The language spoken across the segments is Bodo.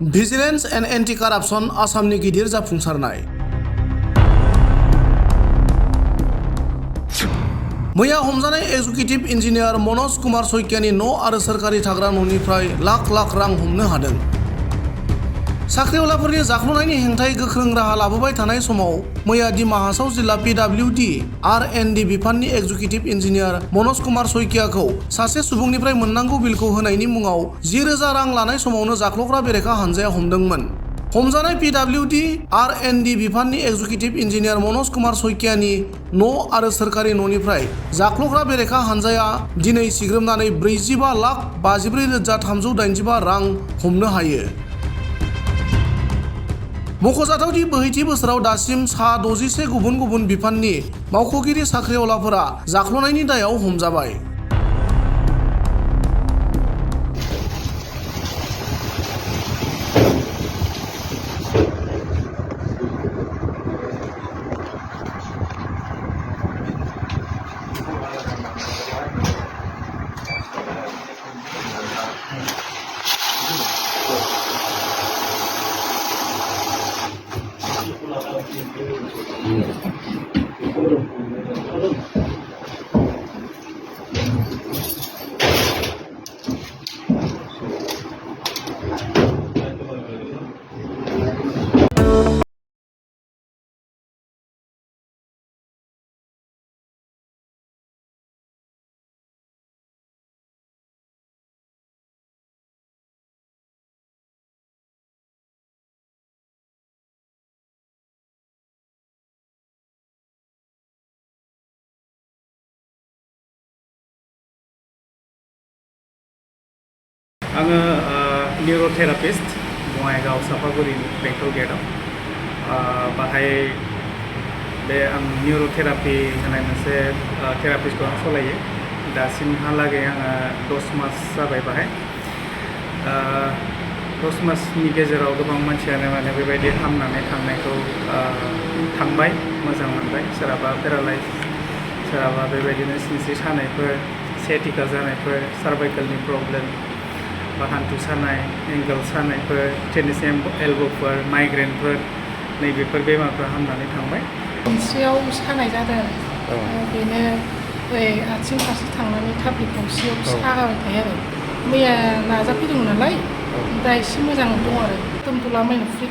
Vigilance Anti Corruption Assamनि गिदिर जाफुंसारनाय। मैया हमजानाय एग्जिकिउटिव इन्जिनियार मनोज कुमार सैकियानि न' आरो सोरखारि थाग्रा न'निफ्राय लाख लाख रां हमनो हादों। साख्रिआवलाफोरनि जाख्ल'नायनि हेंथायै गोख्रों राहा लाबोबाय थानाय समाव मैया दिमा हासाव जिल्ला PWD R&D बिफाननि एग्जिकिउटिभ इन्जिनियार मनोज कुमार सैकियाखौ सासे सुबुंनिफ्राय मोननांगौ बिलखौ होनायनि मुङाव 10,000 रां लानाय समावनो जाख्ल'ग्रा बेरेखा हानजाया हमदोंमोन। हमजानाय PWD R&D बिफाननि एग्जिकिउटिभ इन्जिनियार मनोज कुमार सैकियानि न' आरो सोरखारि न'निफ्राय जाख्ल'ग्रा बेरेखा हानजाया दिनै सिग्रोमनानै 45,53,385 रां हमनो हायो। मख'जाथाव दि बोहैथि बोसोराव दासिम सा 61 गुबुन गुबुन बिफाननि मावख'गिरि साख्रिआवलाफोरा जाख्ल'नायनि दायाव हमजाबाय। आङो निउर'थेरापिस्ट बङाइगाव सापागुरि बेंटल गेटआव बाहाय बे आं निउर'थेरापि होनाय मोनसे थेरापिस्टखौ आं सालायो। दासिमहालागै आङो 10 मास जाबाय बाहाय। 10 मासनि गेजेराव गोबां मानसियानो माने बेबायदि हामनानै थांनायखौ थांबाय, मोजां मोनबाय। सोरहाबा पेरालाइज, सोरहाबा बेबायदिनो सिनस्रि सानायफोर, सियाटिका जानायफोर, सार्भाइकेलनि प्रब्लेम बा हान्थु सानाय, एंगल सानायफोर, टेनिस एल्ब'फोर, माइग्रेनफोर, नैबेफोर बेमारफ्रा हामनानै थांबाय। सिनस्रियाव सानाय जादों आरो बेनो आथिं फारसे थांनानै थाफ्लि खावसेयाव सागाबाय थायो आरो मैया नाजाफैदोंमोन नालाय दा एसे मोजां दं आरो दोनथ'ला माइनो फ्रि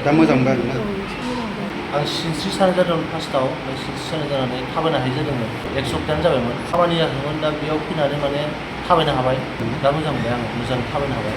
दा मोजां मोनबाय आरोना? आं सिनस्रि सानाय जादोंमोन फार्स्टआव, ओमफ्राय सिनस्रि सानाय जानानै थाबायनो हायि जादोंमोन। 1 सप्तायानो जाबायमोन। खामानि जादोंमोन, दा बेयाव फैनानै माने थाबायनो हाबाय। दा मोजां मोनबाय, आं मोजां थाबायनो हाबाय।